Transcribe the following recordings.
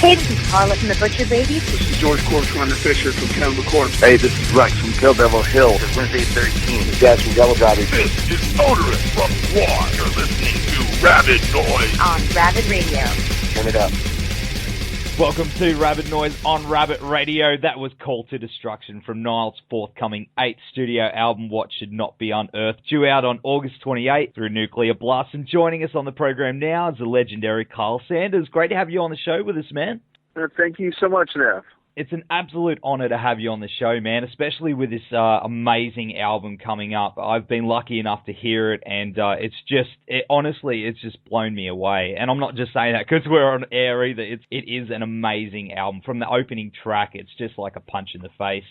Hey, this is Carla from the Butcher Babies. This is George Corcoran Fisher from Cannibal Corpse. Hey, this is Rex from Kill Devil Hill. This is Wednesday 13. This is Daz from Devil Daddy. This is Motorist from War. You're listening to Rabid Noise on Rabid Radio. Turn it up. Welcome to Rabid Noise on Rabid Radio. That was Call to Destruction from Nile's forthcoming 8th studio album, What Should Not Be Unearthed, due out on August 28th through Nuclear Blast. And joining us on the program now is the legendary Karl Sanders. Great to have you on the show with us, man. Thank you so much, Nev. It's an absolute honor to have you on the show, man, especially with this amazing album coming up. I've been lucky enough to hear it, and honestly, it's just blown me away. And I'm not just saying that because we're on air either. It is an amazing album. From the opening track, it's just like a punch in the face.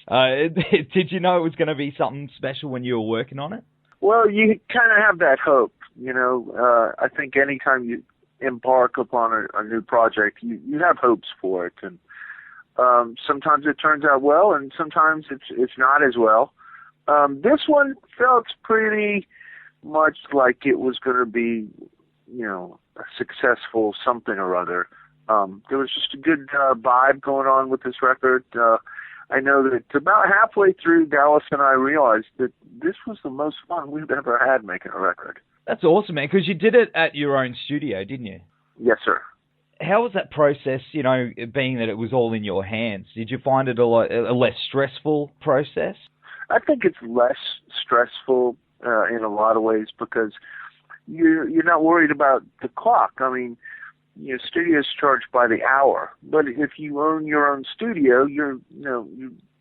Did you know it was going to be something special when you were working on it? Well, you kind of have that hope, you know. I think anytime you embark upon a new project, you have hopes for it, and sometimes it turns out well, and sometimes it's not as well. This one felt pretty much like it was going to be, you know, a successful something or other. There was just a good vibe going on with this record. I know that about halfway through, Dallas and I realized that this was the most fun we've ever had making a record. That's awesome, man, because you did it at your own studio, didn't you? Yes, sir. How was that process, you know, being that it was all in your hands? Did you find it a less stressful process? I think it's less stressful in a lot of ways because you're not worried about the clock. I mean, you know, studios charge by the hour, but if you own your own studio, you're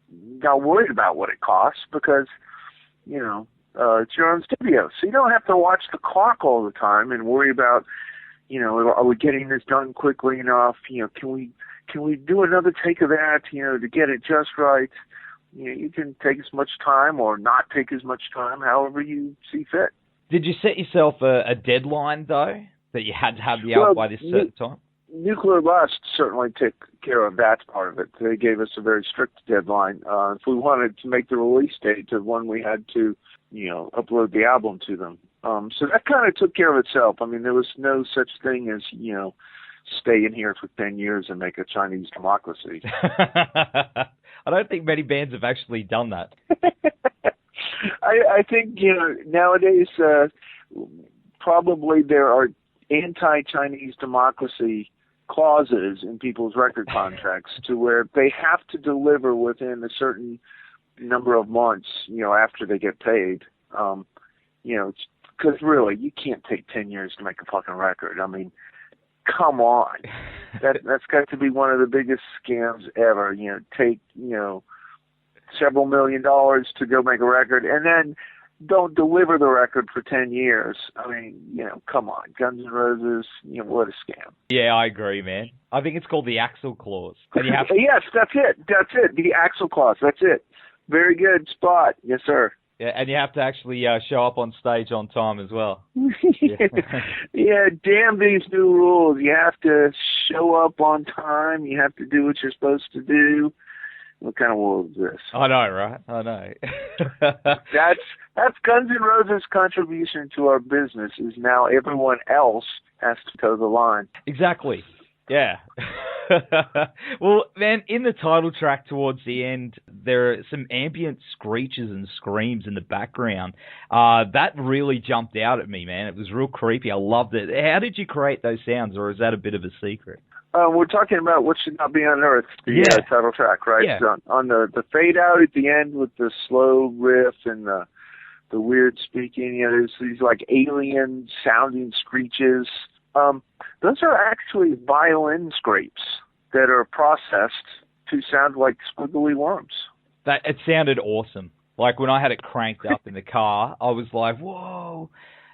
not worried about what it costs because, you know, it's your own studio. So you don't have to watch the clock all the time and worry about, you know, are we getting this done quickly enough? You know, can we do another take of that, you know, to get it just right? You know, you can take as much time or not take as much time, however you see fit. Did you set yourself a deadline, though, that you had to have the album by this certain time? Nuclear Blast certainly took care of that part of it. They gave us a very strict deadline. If we wanted to make the release date of when we had to, you know, upload the album to them. So that kind of took care of itself. I mean, there was no such thing as, you know, stay in here for 10 years and make a Chinese democracy. I don't think many bands have actually done that. I think, you know, nowadays probably there are anti-Chinese democracy clauses in people's record contracts to where they have to deliver within a certain number of months, you know, after they get paid. You know, because really, you can't take 10 years to make a fucking record. I mean, come on. That's got to be one of the biggest scams ever. You know, take, you know, several $1 million to go make a record and then don't deliver the record for 10 years. I mean, you know, come on. Guns N' Roses, you know, what a scam. Yeah, I agree, man. I think it's called the Axel Clause. And you have Yes, that's it. That's it. The Axel Clause. That's it. Very good spot. Yes, sir. Yeah, and you have to actually show up on stage on time as well. Yeah, damn these new rules. You have to show up on time. You have to do what you're supposed to do. What kind of world is this? I know, right? I know. That's Guns N' Roses' contribution to our business is now everyone else has to toe the line. Exactly. Yeah. Well, man, in the title track towards the end, there are some ambient screeches and screams in the background. That really jumped out at me, man. It was real creepy. I loved it. How did you create those sounds, or is that a bit of a secret? We're talking about What Should Not Be Unearthed, the title track, right? Yeah. So on the fade out at the end with the slow riff and the weird speaking, you know, there's these like alien sounding screeches. Those are actually violin scrapes that are processed to sound like squiggly worms. It sounded awesome. Like when I had it cranked up in the car, I was like, whoa.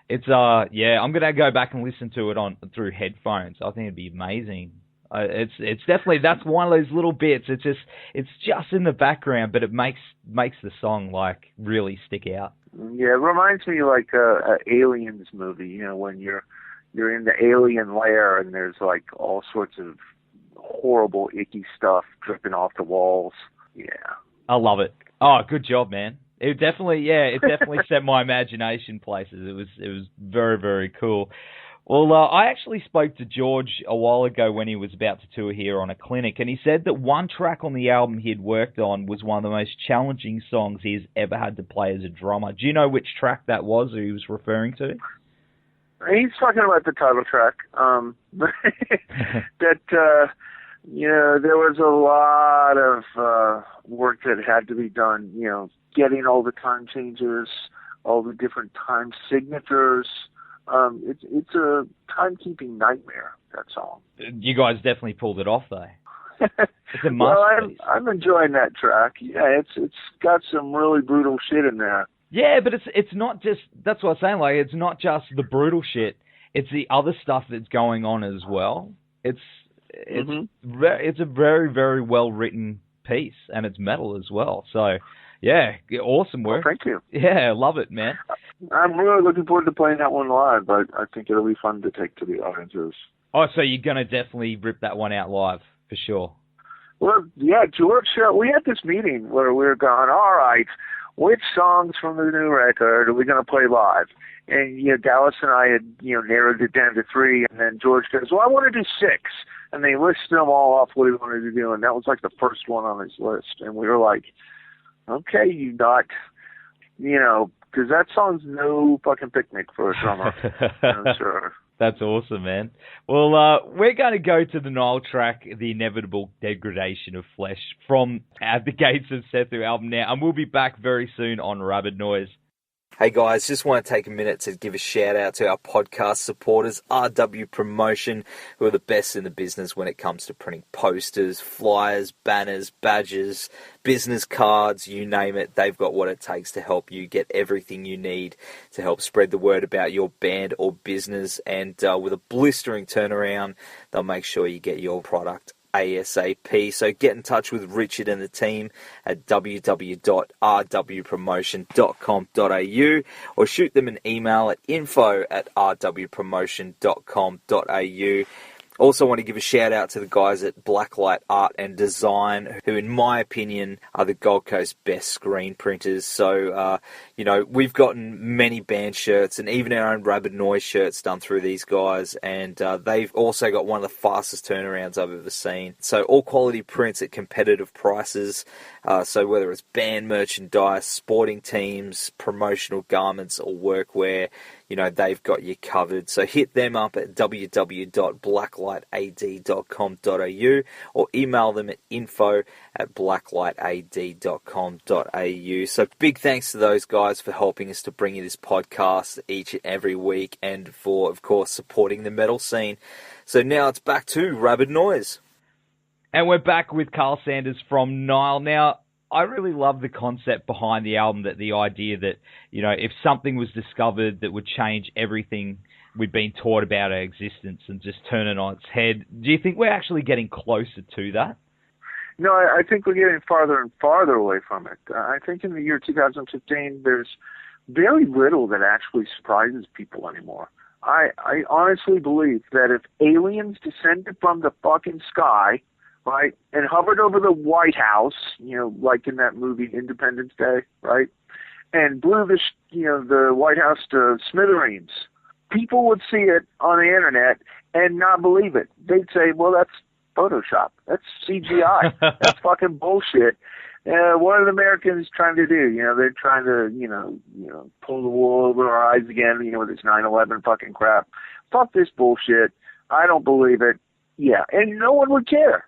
It's I'm gonna go back and listen to it through headphones. I think it'd be amazing. It's definitely, that's one of those little bits. It's just in the background, but it makes the song like really stick out. Yeah, it reminds me like a Aliens movie. You know, when you're in the alien lair and there's like all sorts of horrible, icky stuff dripping off the walls. Yeah, I love it. Oh, good job, man. It definitely set my imagination places. It was very, very cool. Well, I actually spoke to George a while ago when he was about to tour here on a clinic, and he said that one track on the album he'd worked on was one of the most challenging songs he's ever had to play as a drummer. Do you know which track that was he was referring to? He's talking about the title track. That, there was a lot of work that had to be done, getting all the time changes, all the different time signatures. It's a timekeeping nightmare, that song. You guys definitely pulled it off, though. It's a well, masterpiece. I'm enjoying that track. Yeah, it's got some really brutal shit in there. Yeah, but it's not just, that's what I'm saying, like, it's not just the brutal shit, it's the other stuff that's going on as well. It's a very, very well-written piece, and it's metal as well, so... Yeah, awesome work. Well, thank you. Yeah, love it, man. I'm really looking forward to playing that one live, but I think it'll be fun to take to the audiences. Oh, so you're going to definitely rip that one out live, for sure. Well, yeah, George, we had this meeting where we were going, all right, which songs from the new record are we going to play live? And, Dallas and I had, narrowed it down to 3, and then George goes, well, I want to do 6. And they listed them all off what he wanted to do, and that was like the first one on his list. And we were like, okay, you nut, because that song's no fucking picnic for a drummer. Sure. That's awesome, man. Well, we're going to go to the Nile track, The Inevitable Degradation of Flesh, from At the Gates of Sethu album now, and we'll be back very soon on Rabid Noise. Hey guys, just want to take a minute to give a shout out to our podcast supporters, RW Promotion, who are the best in the business when it comes to printing posters, flyers, banners, badges, business cards, you name it. They've got what it takes to help you get everything you need to help spread the word about your band or business. And with a blistering turnaround, they'll make sure you get your product ASAP. So get in touch with Richard and the team at www.rwpromotion.com.au or shoot them an email at info@rwpromotion.com.au. Also want to give a shout out to the guys at Blacklight Art and Design, who in my opinion are the Gold Coast best screen printers. So, we've gotten many band shirts and even our own Rabid Noise shirts done through these guys, and they've also got one of the fastest turnarounds I've ever seen. So all quality prints at competitive prices. So whether it's band merchandise, sporting teams, promotional garments or workwear, they've got you covered. So hit them up at www.blacklightad.com.au or email them at info@blacklightad.com.au. So big thanks to those guys for helping us to bring you this podcast each and every week, and for, of course, supporting the metal scene. So now it's back to Rabid Noise. And we're back with Karl Sanders from Nile. Now, I really love the concept behind the album, that the idea that, if something was discovered that would change everything we've been taught about our existence and just turn it on its head, do you think we're actually getting closer to that? No, I think we're getting farther and farther away from it. I think in the year 2015, there's very little that actually surprises people anymore. I honestly believe that if aliens descended from the fucking sky, right, and hovered over the White House, like in that movie Independence Day, right, and blew the White House to smithereens, people would see it on the internet and not believe it. They'd say, well, that's Photoshop. That's CGI. That's fucking bullshit. What are the Americans trying to do? They're trying to, pull the wool over our eyes again, with this 9/11 fucking crap. Fuck this bullshit. I don't believe it. Yeah, and no one would care.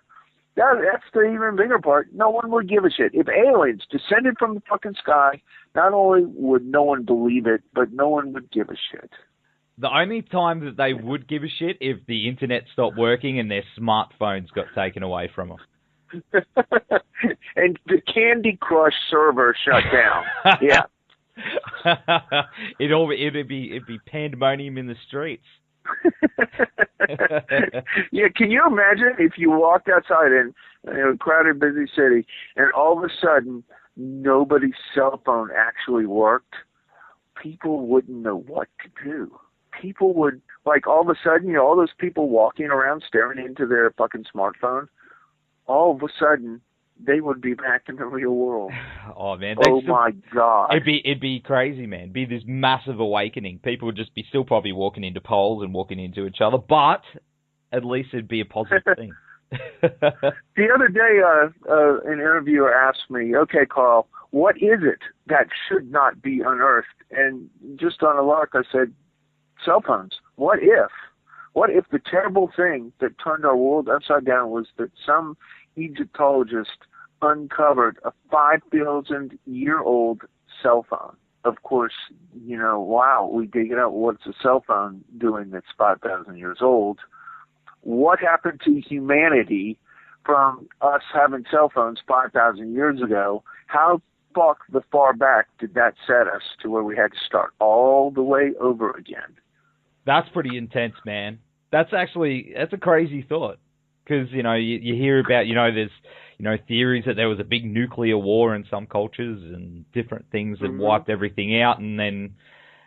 That's the even bigger part. No one would give a shit. If aliens descended from the fucking sky, not only would no one believe it, but no one would give a shit. The only time that they would give a shit if the internet stopped working and their smartphones got taken away from them. And the Candy Crush server shut down. Yeah. It'd be pandemonium in the streets. Yeah, can you imagine if you walked outside in a crowded, busy city, and all of a sudden nobody's cell phone actually worked? People wouldn't know what to do. People would, all of a sudden, all those people walking around staring into their fucking smartphone, all of a sudden, they would be back in the real world. Oh man! My God! It'd be crazy, man. It'd be this massive awakening. People would just be still probably walking into poles and walking into each other, but at least it'd be a positive thing. The other day, an interviewer asked me, "Okay, Karl, what is it that should not be unearthed?" And just on a lark, I said, "Cell phones. What if? What if the terrible thing that turned our world upside down was that some Egyptologist uncovered a 5,000-year-old cell phone?" Of course, wow, we dig it out. What's a cell phone doing that's 5,000 years old? What happened to humanity from us having cell phones 5,000 years ago? How far back did that set us to where we had to start all the way over again? That's pretty intense, man. That's a crazy thought. Because, you hear about, there's, theories that there was a big nuclear war in some cultures and different things that wiped everything out. And then,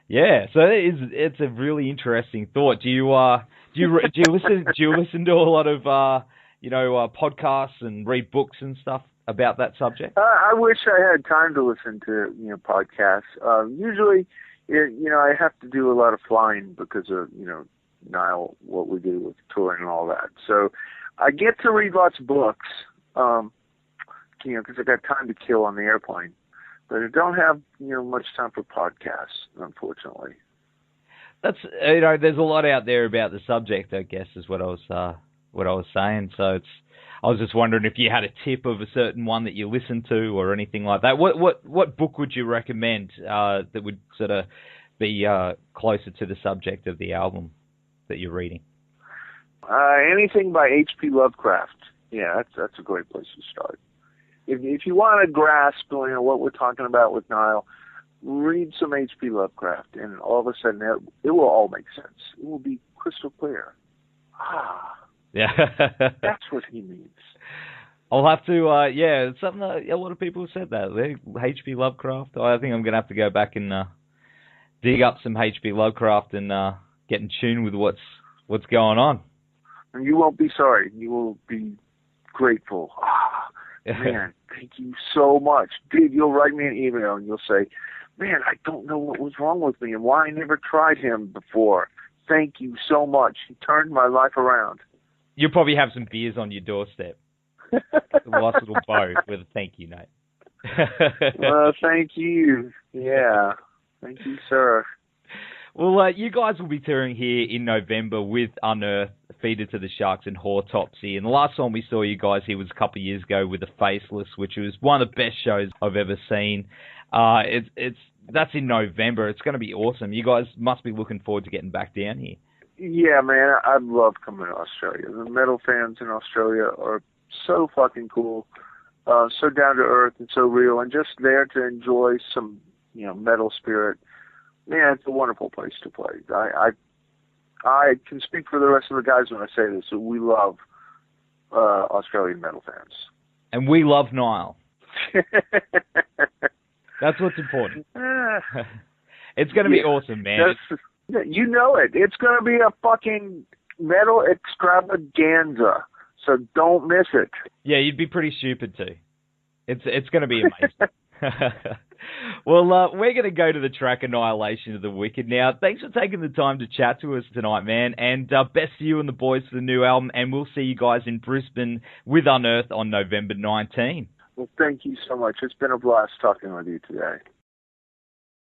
yeah, so it's a really interesting thought. Do you listen to a lot of, podcasts and read books and stuff about that subject? I wish I had time to listen to, podcasts. Usually, I have to do a lot of flying because of, Nile, what we do with touring and all that. So I get to read lots of books, because I got time to kill on the airplane. But I don't have, much time for podcasts, unfortunately. That's, there's a lot out there about the subject, I guess, is what I was saying. So I was just wondering if you had a tip of a certain one that you listen to or anything like that. What book would you recommend that would sort of be closer to the subject of the album that you're reading? Anything by H.P. Lovecraft. Yeah, that's a great place to start. If you want to grasp what we're talking about with Nile, read some H.P. Lovecraft, and all of a sudden it will all make sense. It will be crystal clear. Yeah. That's what he means. I'll have to, it's something that a lot of people have said that. H.P. Lovecraft. I think I'm going to have to go back and dig up some H.P. Lovecraft and get in tune with what's going on. And you won't be sorry. You will be grateful. Man, thank you so much. Dude, you'll write me an email and you'll say, man, I don't know what was wrong with me and why I never tried him before. Thank you so much. He turned my life around. You'll probably have some beers on your doorstep. A nice little bow with a thank you note. Well, thank you. Yeah. Thank you, sir. Well, you guys will be touring here in November with Unearth, Feeder to the Sharks, and Autopsy. And the last time we saw you guys here was a couple of years ago with The Faceless, which was one of the best shows I've ever seen. That's in November. It's going to be awesome. You guys must be looking forward to getting back down here. Yeah, man, I love coming to Australia. The metal fans in Australia are so fucking cool, so down to earth and so real, and just there to enjoy some, metal spirit. Man, it's a wonderful place to play. I can speak for the rest of the guys when I say this. So we love Australian metal fans, and we love Nile. That's what's important. It's going to be awesome, man. You know it. It's going to be a fucking metal extravaganza. So don't miss it. Yeah, you'd be pretty stupid too. It's going to be amazing. Well, we're going to go to the track Annihilation of the Wicked now. Thanks for taking the time to chat to us tonight, man. And best to you and the boys for the new album. And we'll see you guys in Brisbane with Unearth on November 19. Well, thank you so much. It's been a blast talking with you today.